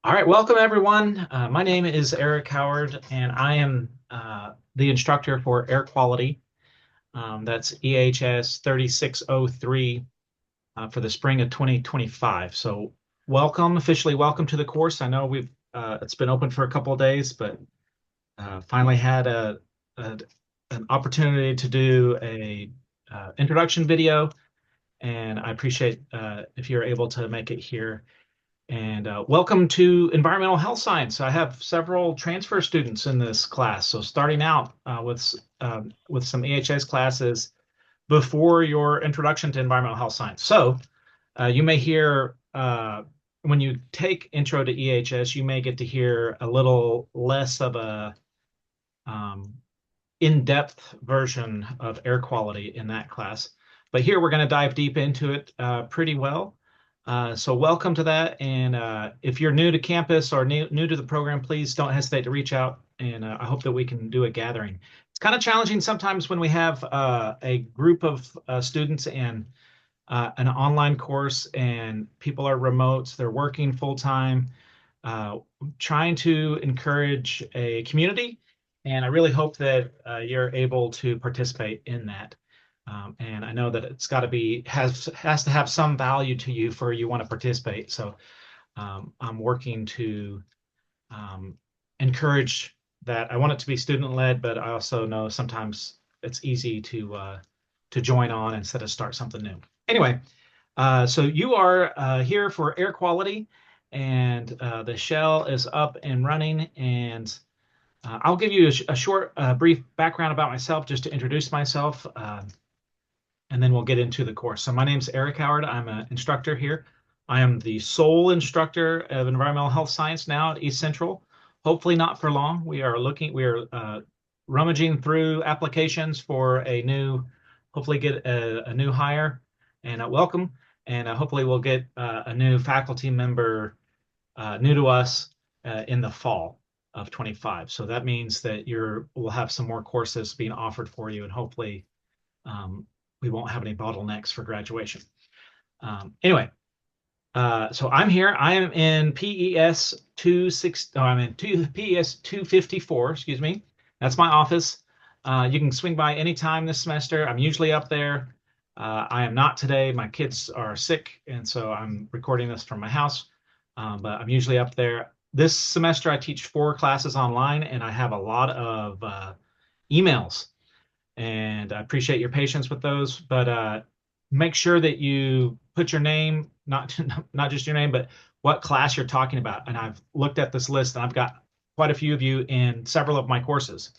All right, welcome everyone. My name is Eric Howard, and I am the instructor for air quality. That's EHS 3603 for the spring of 2025. So, welcome, officially welcome to the course. I know we've it's been open for a couple of days, but finally had a an opportunity to do a introduction video, and I appreciate if you're able to make it here. And welcome to Environmental Health Science. I have several transfer students in this class. So starting out with some EHS classes before your introduction to Environmental Health Science. So you may hear when you take Intro to EHS, you may get to hear a little less of a um, in-depth version of air quality in that class. But here we're going to dive deep into it pretty well. So welcome to that. And if you're new to campus or new to the program, please don't hesitate to reach out. And I hope that we can do a gathering. It's kind of challenging sometimes when we have a group of students and an online course and people are remote, they're working full time, uh, trying to encourage a community. And I really hope that you're able to participate in that. And I know that it's got to be has to have some value to you for you want to participate. So I'm working to um, encourage that. I want it to be student led, but I also know sometimes it's easy to join on instead of start something new. Anyway, so you are here for air quality, and the shell is up and running. And I'll give you a short, brief background about myself just to introduce myself, and then we'll get into the course. So my name's Eric Howard. I'm an instructor here. I am the sole instructor of environmental health science now at East Central. Hopefully not for long. We are rummaging through applications for a new, hopefully get a new hire and welcome. And hopefully we'll get a new faculty member new to us in the fall of 25. So that means that we'll have some more courses being offered for you, and hopefully um, we won't have any bottlenecks for graduation. Anyway, so I'm here. I am in PES 26. Oh, I'm in PES 254. Excuse me. That's my office. You can swing by anytime this semester. I'm usually up there. I am not today. My kids are sick, and so I'm recording this from my house. But I'm usually up there. This semester, I teach 4 classes online, and I have a lot of emails, and I appreciate your patience with those. But make sure that you put your name, not not just your name, but what class you're talking about. And I've looked at this list, and I've got quite a few of you in several of my courses.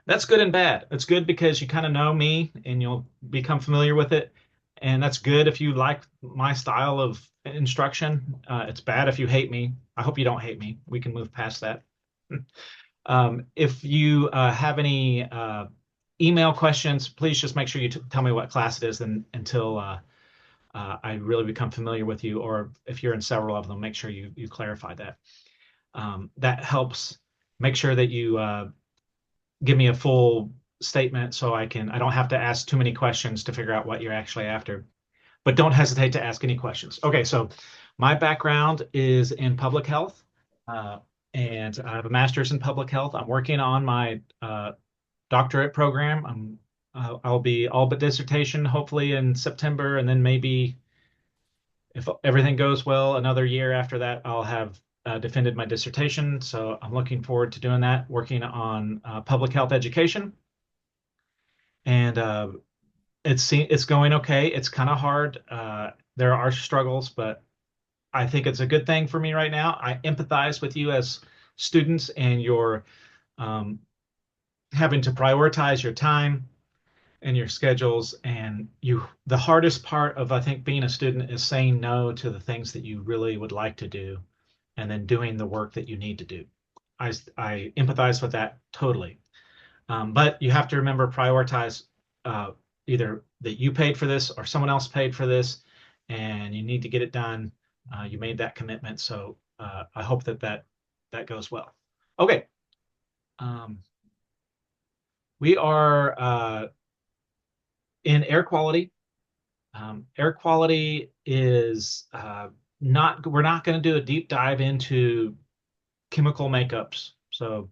That's good and bad. It's good because you kind of know me and you'll become familiar with it. And that's good if you like my style of instruction. It's bad if you hate me. I hope you don't hate me. We can move past that. If you have any email questions, please just make sure you tell me what class it is until I really become familiar with you. Or if you're in several of them, make sure you clarify that. That helps make sure that you give me a full statement so I don't have to ask too many questions to figure out what you're actually after. But don't hesitate to ask any questions. Okay, so my background is in public health, uh, and I have a master's in public health. I'm working on my doctorate program. I'll be all but dissertation hopefully in September, and then maybe if everything goes well, another year after that, I'll have defended my dissertation. So I'm looking forward to doing that, working on public health education, and it's going okay. It's kind of hard. There are struggles, but I think it's a good thing for me right now. I empathize with you as students and your um, having to prioritize your time and your schedules. And the hardest part of, I think, being a student is saying no to the things that you really would like to do and then doing the work that you need to do. I empathize with that totally. But you have to remember prioritize uh, either that you paid for this or someone else paid for this, and you need to get it done. You made that commitment, so I hope that goes well. Okay, um, we are in air quality. Air quality is we're not going to do a deep dive into chemical makeups. So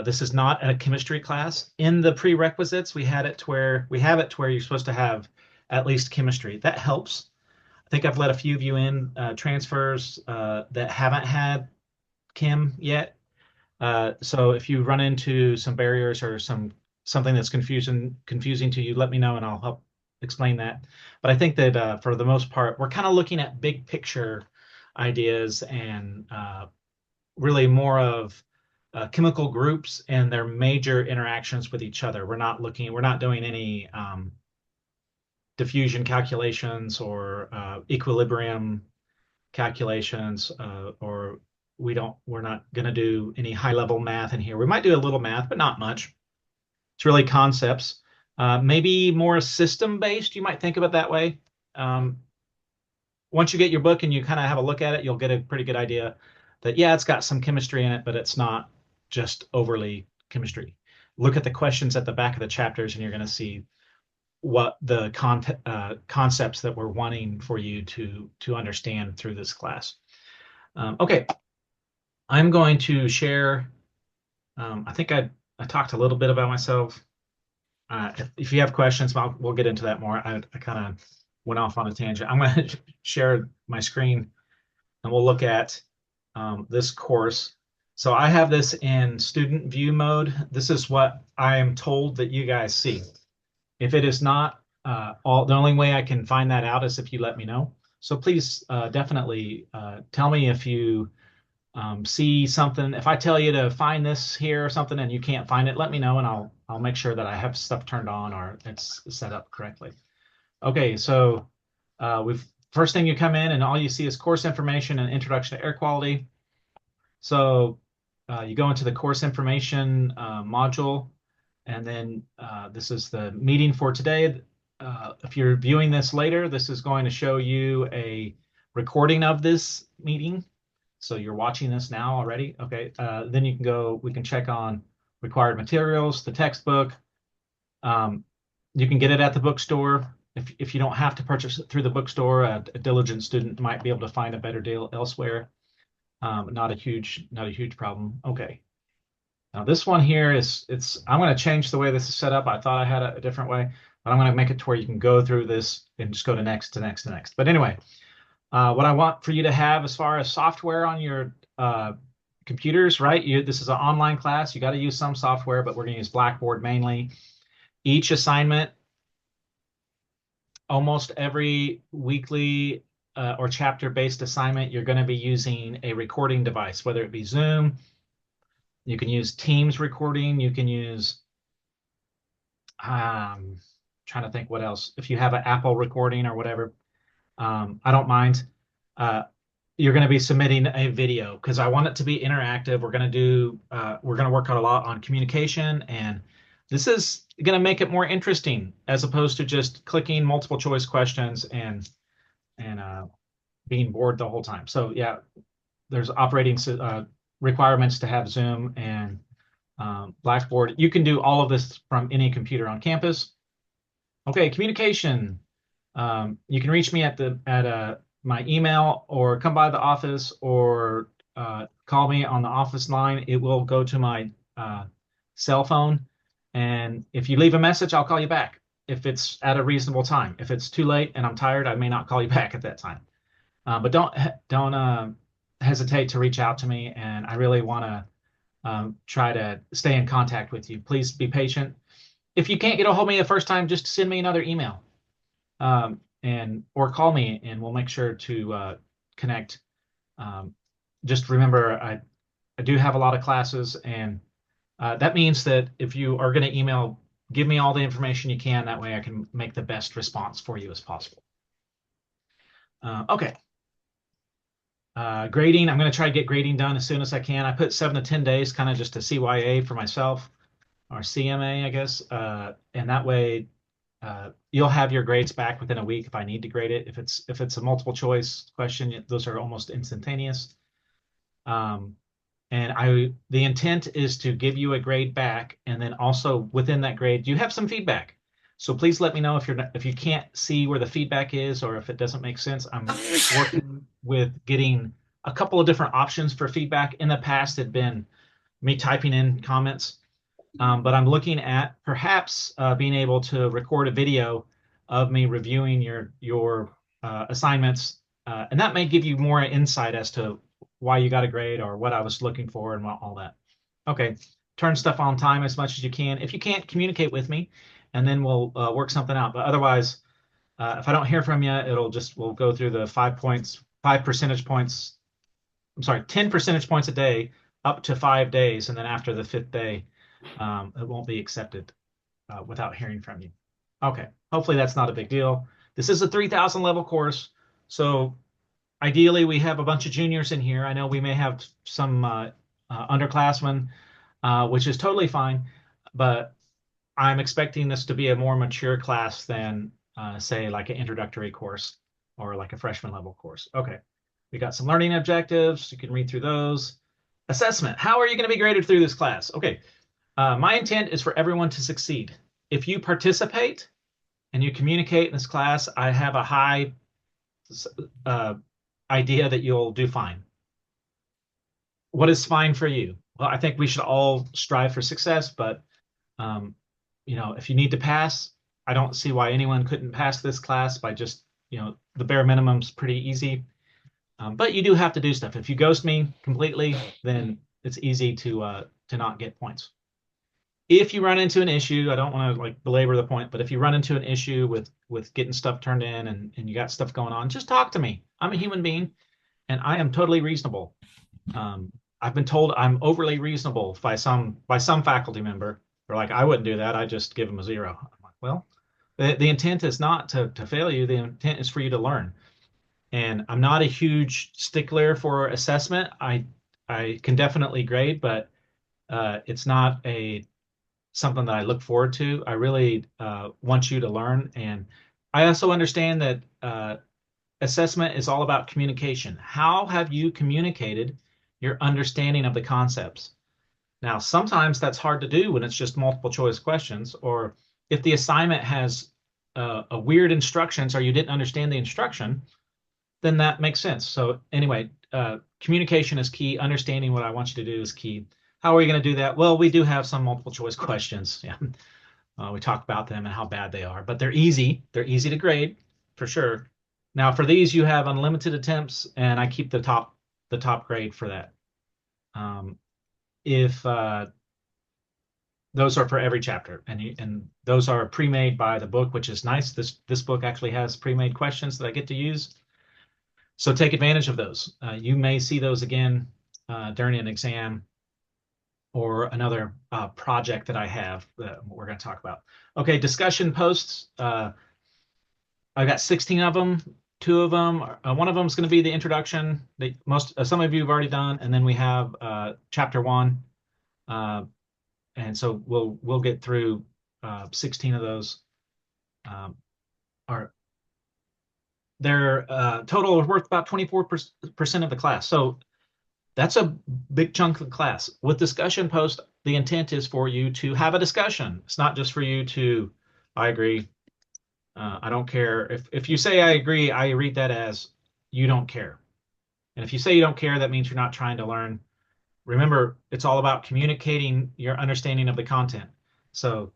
this is not a chemistry class. In the prerequisites, we have it to where you're supposed to have at least chemistry. That helps. I think I've let a few of you in transfers that haven't had chem yet. So if you run into some barriers or something that's confusing to you, let me know and I'll help explain that. But I think that for the most part, we're kind of looking at big picture ideas and really more of chemical groups and their major interactions with each other. We're not doing any diffusion calculations or equilibrium calculations, or we're not going to do any high level math in here. We might do a little math, but not much. It's really concepts. Maybe more system based. You might think of it that way. Once you get your book and you kind of have a look at it, you'll get a pretty good idea that, yeah, it's got some chemistry in it, but it's not just overly chemistry. Look at the questions at the back of the chapters and you're going to see what the concepts that we're wanting for you to understand through this class. Okay, I'm going to share. I think I talked a little bit about myself. If you have questions, we'll get into that more. I kind of went off on a tangent. I'm going to share my screen and we'll look at this course. So I have this in student view mode. This is what I am told that you guys see. If it is not, the only way I can find that out is if you let me know. So please definitely tell me if you see something. If I tell you to find this here or something and you can't find it, let me know and I'll make sure that I have stuff turned on or it's set up correctly. Okay, so first thing you come in and all you see is course information and introduction to air quality. So you go into the course information module, and then this is the meeting for today. If you're viewing this later, this is going to show you a recording of this meeting. So you're watching this now already. Okay, then you can go, we can check on required materials, the textbook. You can get it at the bookstore. If you don't have to purchase it through the bookstore, a diligent student might be able to find a better deal elsewhere. Not a huge problem. Okay. Now this one here I'm going to change the way this is set up. I thought I had a different way, but I'm going to make it to where you can go through this and just go to next, to next, to next. But anyway, what I want for you to have as far as software on your computers, right? This is an online class. You got to use some software, but we're going to use Blackboard mainly. Each assignment, almost every weekly or chapter-based assignment, you're going to be using a recording device, whether it be Zoom. You can use Teams recording. You can use, trying to think what else. If you have an Apple recording or whatever, I don't mind. You're going to be submitting a video because I want it to be interactive. We're going to work a lot on communication, and this is going to make it more interesting as opposed to just clicking multiple choice questions and being bored the whole time. So yeah, there's operating requirements to have Zoom and Blackboard. You can do all of this from any computer on campus. Okay, communication. You can reach me at my email or come by the office or call me on the office line. It will go to my cell phone. And if you leave a message, I'll call you back if it's at a reasonable time. If it's too late and I'm tired, I may not call you back at that time. But don't hesitate to reach out to me. And I really want to try to stay in contact with you. Please be patient. If you can't get a hold of me the first time, just send me another email. Or call me and we'll make sure to connect. Just remember, I do have a lot of classes, and that means that if you are going to email, give me all the information you can. That way I can make the best response for you as possible. Okay. Grading, I'm going to try to get grading done as soon as I can. I put 7 to 10 days, kind of just a CYA for myself, or CMA, I guess. And that way you'll have your grades back within a week if I need to grade it. If it's a multiple choice question, those are almost instantaneous. And the intent is to give you a grade back, and then also within that grade, you have some feedback. So please let me know if you can't see where the feedback is or if it doesn't make sense. I'm working with getting a couple of different options for feedback. In the past, it had been me typing in comments, but I'm looking at perhaps being able to record a video of me reviewing your assignments, and that may give you more insight as to why you got a grade or what I was looking for and all that. Okay, turn stuff on time as much as you can. If you can't, communicate with me, and then we'll work something out. But otherwise, if I don't hear from you, we'll go through the 5 points, 5 percentage points. I'm sorry, 10 percentage points a day up to 5 days, and then after the fifth day, it won't be accepted without hearing from you. Okay, hopefully that's not a big deal. This is a 3,000 level course, so ideally we have a bunch of juniors in here. I know we may have some underclassmen, which is totally fine, but I'm expecting this to be a more mature class than, say, like an introductory course or like a freshman level course. Okay, we got some learning objectives. You can read through those. Assessment. How are you going to be graded through this class? Okay, my intent is for everyone to succeed. If you participate and you communicate in this class, I have a high uh, idea that you'll do fine. What is fine for you? Well, I think we should all strive for success, but um, if you need to pass, I don't see why anyone couldn't pass this class by just, the bare minimum's pretty easy. But you do have to do stuff. If you ghost me completely, then it's easy to not get points. If you run into an issue, I don't want to like belabor the point, but if you run into an issue with getting stuff turned in and you got stuff going on, just talk to me. I'm a human being and I am totally reasonable. Um, I've been told I'm overly reasonable by some faculty member. They're like, I wouldn't do that. I just give them a 0. I'm like, well, the intent is not to fail you. The intent is for you to learn. And I'm not a huge stickler for assessment. I can definitely grade, but it's not a something that I look forward to. I really want you to learn, and I also understand that assessment is all about communication. How have you communicated your understanding of the concepts? Now, sometimes that's hard to do when it's just multiple choice questions, or if the assignment has a weird instructions or you didn't understand the instruction, then that makes sense. So anyway, communication is key. Understanding what I want you to do is key. How are we going to do that? Well, we do have some multiple choice questions. Yeah, we talk about them and how bad they are, but they're easy. They're easy to grade for sure. Now for these, you have unlimited attempts, and I keep the top grade for that. If those are for every chapter, and those are pre-made by the book, which is nice. This book actually has pre-made questions that I get to use. So take advantage of those. You may see those again during an exam or another project that I have that we're going to talk about. Okay, discussion posts. I've got 16 of them. Two of them, one of them is going to be the introduction. Some of you have already done, and then we have chapter 1, and so we'll get through 16 of those. Are They're total is worth about 24% of the class. So that's a big chunk of the class. With discussion post, the intent is for you to have a discussion. It's not just for you to, I agree, I don't care. If you say I agree, I read that as you don't care. And if you say you don't care, that means you're not trying to learn. Remember, it's all about communicating your understanding of the content. So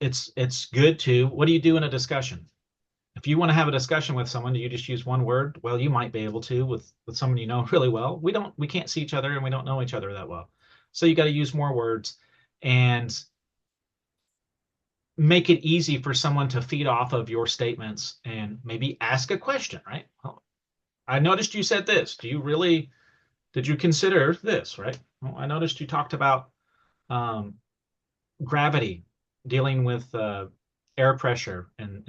it's good to, what do you do in a discussion? If you want to have a discussion with someone, do you just use one word? Well, you might be able to with someone you know really well. We can't see each other and we don't know each other that well. So you got to use more words and make it easy for someone to feed off of your statements and maybe ask a question, right? Well, I noticed you said this. Did you consider this, right? Well, I noticed you talked about gravity, dealing with air pressure and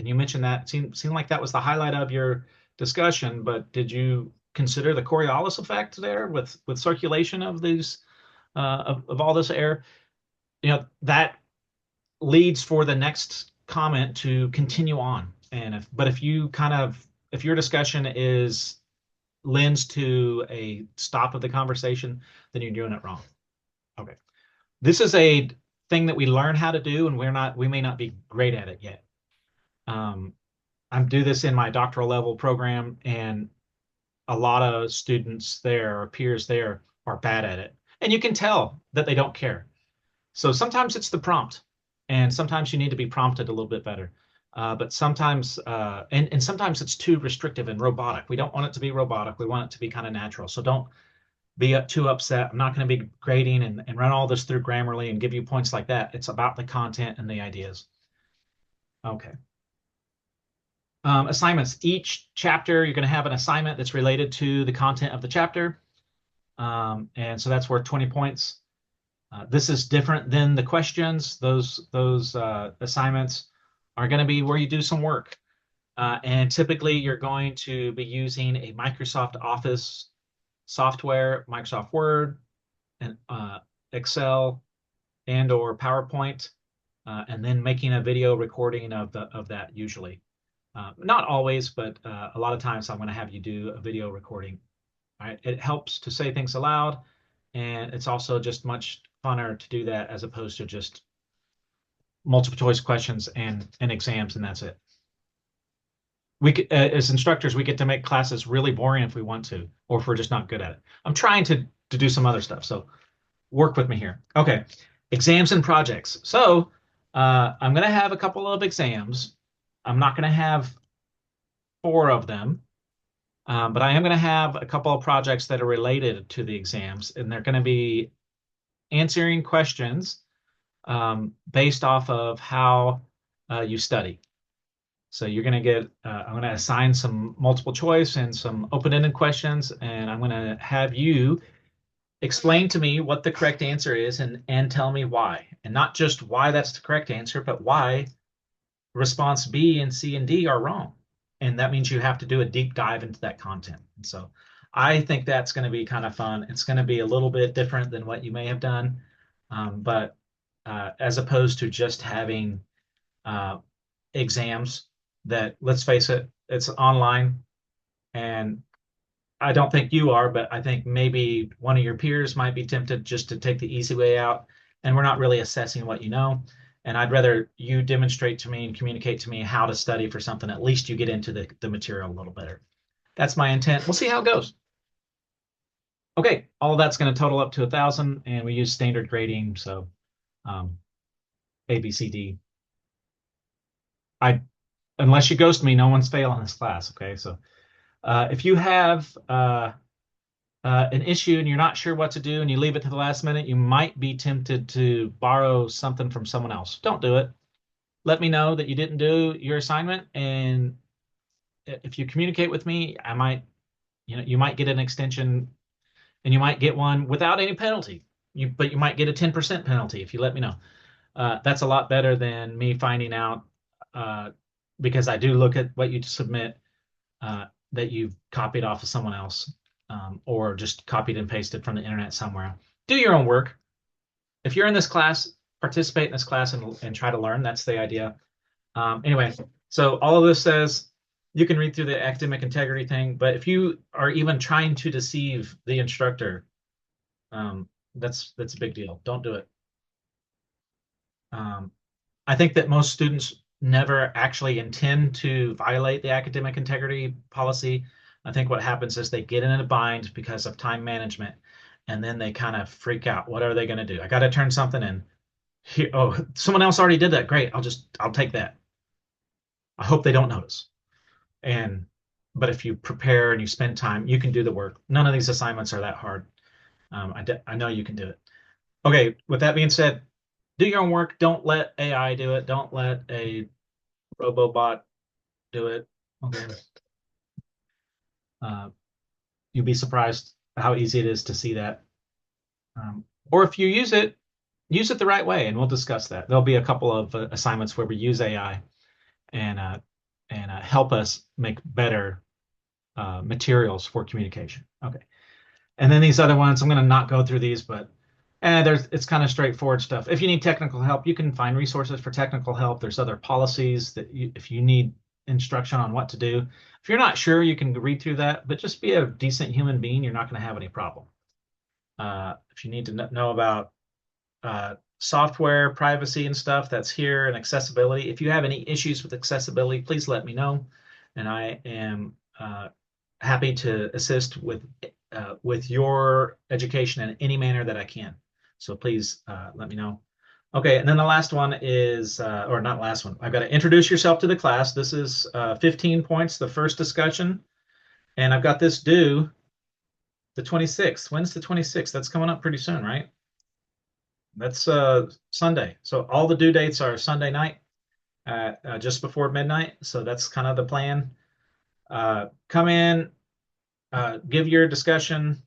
you mentioned that seemed like that was the highlight of your discussion, but did you consider the Coriolis effect there with circulation of these of all this air? That leads for the next comment to continue on. And if your discussion lends to a stop of the conversation, then you're doing it wrong. Okay. This is a thing that we learn how to do, and we may not be great at it yet. I do this in my doctoral level program, and a lot of students there or peers there are bad at it. And you can tell that they don't care. So sometimes it's the prompt, and sometimes you need to be prompted a little bit better. But sometimes, and sometimes it's too restrictive and robotic. We don't want it to be robotic. We want it to be kind of natural. So don't be too upset. I'm not going to be grading and run all this through Grammarly and give you points like that. It's about the content and the ideas. Okay. Assignments. Each chapter, you're going to have an assignment that's related to the content of the chapter. And so that's worth 20 points. This is different than the questions. Those assignments are going to be where you do some work. And typically you're going to be using a Microsoft Office software, Microsoft Word, and Excel, and or PowerPoint, and then making a video recording of that usually. Not always, but a lot of times I'm going to have you do a video recording. All right, it helps to say things aloud, and it's also just much funner to do that as opposed to just multiple choice questions and exams, and that's it. As instructors, we get to make classes really boring if we want to, or if we're just not good at it. I'm trying to do some other stuff, so work with me here. Okay, exams and projects. So I'm going to have a couple of exams. I'm not going to have 4 of them, but I am going to have a couple of projects that are related to the exams, and they're going to be answering questions based off of how you study. So you're going to get, I'm going to assign some multiple choice and some open-ended questions, and I'm going to have you explain to me what the correct answer is and tell me why. And not just why that's the correct answer, but why response B and C and D are wrong. And that means you have to do a deep dive into that content. And so I think that's going to be kind of fun. It's going to be a little bit different than what you may have done, but as opposed to just having exams that, let's face it, it's online. And I don't think you are, but I think maybe one of your peers might be tempted just to take the easy way out. And we're not really assessing what you know. And I'd rather you demonstrate to me and communicate to me how to study for something. At least you get into the material a little better. That's my intent. We'll see how it goes. Okay, all of that's going to total up to 1,000, and we use standard grading, so A, B, C, D. Unless you ghost me, no one's failing this class. Okay, so if you have an issue and you're not sure what to do and you leave it to the last minute, you might be tempted to borrow something from someone else. Don't do it. Let me know that you didn't do your assignment, and if you communicate with me, I might, you might get an extension, and you might get one without any penalty. But you might get a 10% penalty if you let me know. That's a lot better than me finding out, because I do look at what you submit, that you've copied off of someone else, or just copied and pasted from the internet somewhere. Do your own work. If you're in this class, participate in this class and try to learn. That's the idea. Anyway, so all of this says you can read through the academic integrity thing, but if you are even trying to deceive the instructor, that's a big deal. Don't do it. I think that most students never actually intend to violate the academic integrity policy. I think what happens is they get in a bind because of time management, and then they kind of freak out. What are they going to do? I got to turn something in. Here, oh, someone else already did that. Great. I'll take that. I hope they don't notice. But if you prepare and you spend time, you can do the work. None of these assignments are that hard. I know you can do it. Okay, with that being said, do your own work. Don't let AI do it. Don't let a RoboBot do it. Okay. You'll be surprised how easy it is to see that. Or if you use it the right way, and we'll discuss that. There'll be a couple of assignments where we use AI and help us make better materials for communication. Okay. And then these other ones, I'm going to not go through these, but it's kind of straightforward stuff. If you need technical help, you can find resources for technical help. There's other policies that if you need instruction on what to do. If you're not sure, you can read through that, but just be a decent human being. You're not going to have any problem. If you need to know about software privacy and stuff that's here, and accessibility. If you have any issues with accessibility, please let me know, and I am happy to assist with your education in any manner that I can. So please let me know. Okay, and then the last one is, or not last one, I've got to introduce yourself to the class. This is 15 points, the first discussion, and I've got this due the 26th. When's the 26th? That's coming up pretty soon, right? That's Sunday. So all the due dates are Sunday night, just before midnight. So that's kind of the plan. Come in, give your discussion,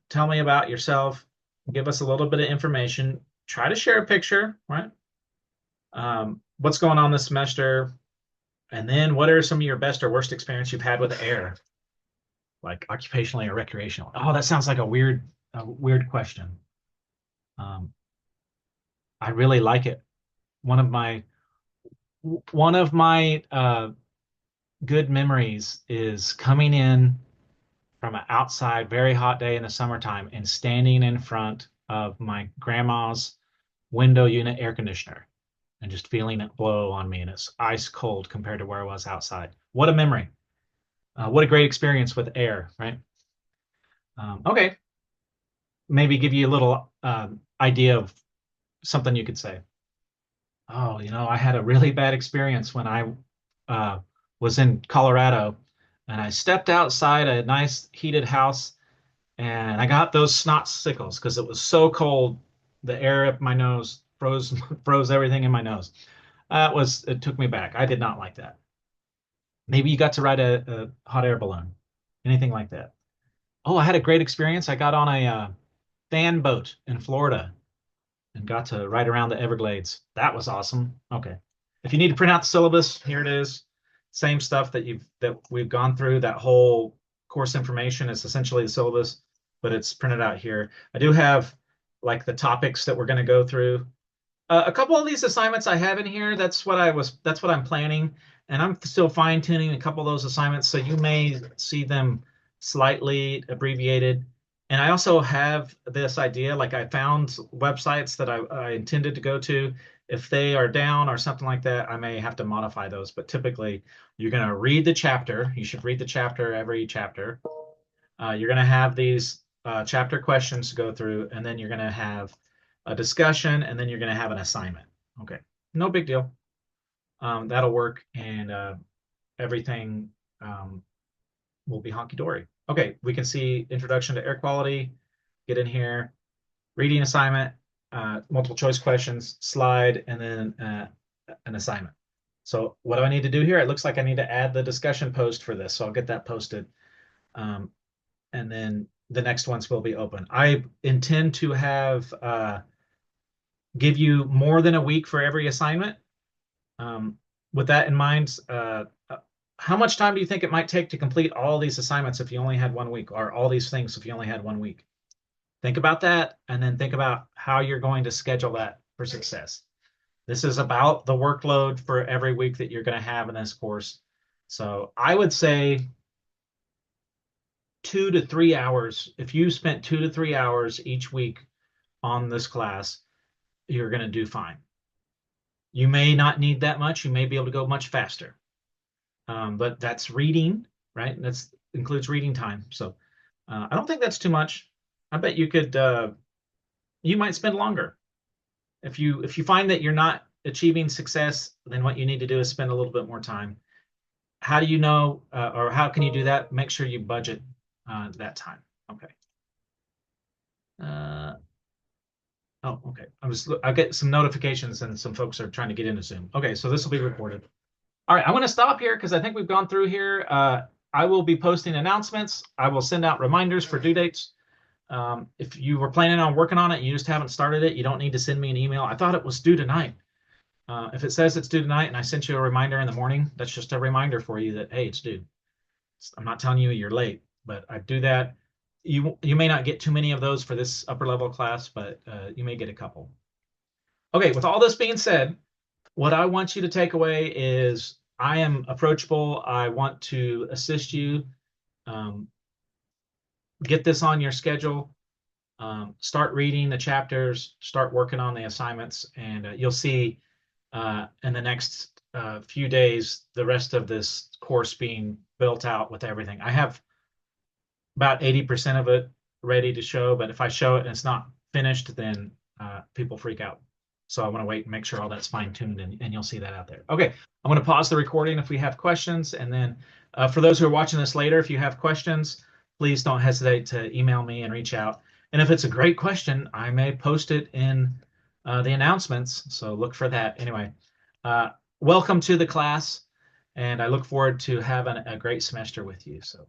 tell me about yourself, give us a little bit of information. Try to share a picture, right? What's going on this semester, and then what are some of your best or worst experience you've had with air, like occupationally or recreational? Oh, that sounds like a weird question. I really like it. One of my good memories is coming in from an outside, very hot day in the summertime and standing in front of my grandma's window unit air conditioner and just feeling it blow on me. And it's ice cold compared to where I was outside. What a memory. What a great experience with air, right? Okay. Maybe give you a little idea of something you could say. Oh, I had a really bad experience when I was in Colorado, and I stepped outside a nice heated house, and I got those snot sickles because it was so cold. The air up my nose froze froze everything in my nose. It took me back. I did not like that. Maybe you got to ride a hot air balloon, anything like that. Oh, I had a great experience. I got on a fan boat in Florida and got to ride around the Everglades. That was awesome. Okay. If you need to print out the syllabus, here it is. Same stuff that we've gone through. That whole course information is essentially the syllabus, but it's printed out here. I do have like the topics that we're going to go through. A couple of these assignments I have in here. That's what I'm planning, and I'm still fine tuning a couple of those assignments. So you may see them slightly abbreviated. And I also have this idea, like I found websites that I intended to go to. If they are down or something like that, I may have to modify those. But typically, you're going to read the chapter. You should read the chapter every chapter. You're going to have these chapter questions to go through, and then you're going to have a discussion, and then you're going to have an assignment. Okay, no big deal. That'll work, and everything will be honky-dory. Okay, we can see introduction to air quality, get in here, reading assignment, multiple choice questions, slide, and then an assignment. So what do I need to do here? It looks like I need to add the discussion post for this. So I'll get that posted. And then the next ones will be open. I intend to have give you more than a week for every assignment. With that in mind, how much time do you think it might take to complete all these assignments if you only had 1 week, or all these things if you only had 1 week? Think about that, and then think about how you're going to schedule that for success. This is about the workload for every week that you're going to have in this course. So I would say 2 to 3 hours. If you spent 2 to 3 hours each week on this class, you're going to do fine. You may not need that much. You may be able to go much faster. But that's reading, right? That includes reading time. So I don't think that's too much. I bet you could, you might spend longer. If you find that you're not achieving success, then what you need to do is spend a little bit more time. How do you know, or how can you do that? Make sure you budget that time. Okay. Oh, okay. I get some notifications and some folks are trying to get into Zoom. Okay, so this will be recorded. All right, I'm going to stop here because I think we've gone through here. I will be posting announcements. I will send out reminders for due dates. If you were planning on working on it and you just haven't started it, you don't need to send me an email. I thought it was due tonight. If it says it's due tonight and I sent you a reminder in the morning, that's just a reminder for you that, hey, it's due. I'm not telling you you're late, but I do that. You may not get too many of those for this upper level class, but you may get a couple. Okay, with all this being said, what I want you to take away is I am approachable. I want to assist you. Get this on your schedule. start reading the chapters, start working on the assignments, and you'll see in the next few days the rest of this course being built out with everything. I have about 80% of it ready to show, but if I show it and it's not finished, then people freak out. So I want to wait and make sure all that's fine-tuned, and you'll see that out there. Okay, I'm going to pause the recording if we have questions, and then for those who are watching this later, if you have questions, please don't hesitate to email me and reach out. And if it's a great question, I may post it in the announcements, so look for that. Anyway, welcome to the class, and I look forward to having a great semester with you. So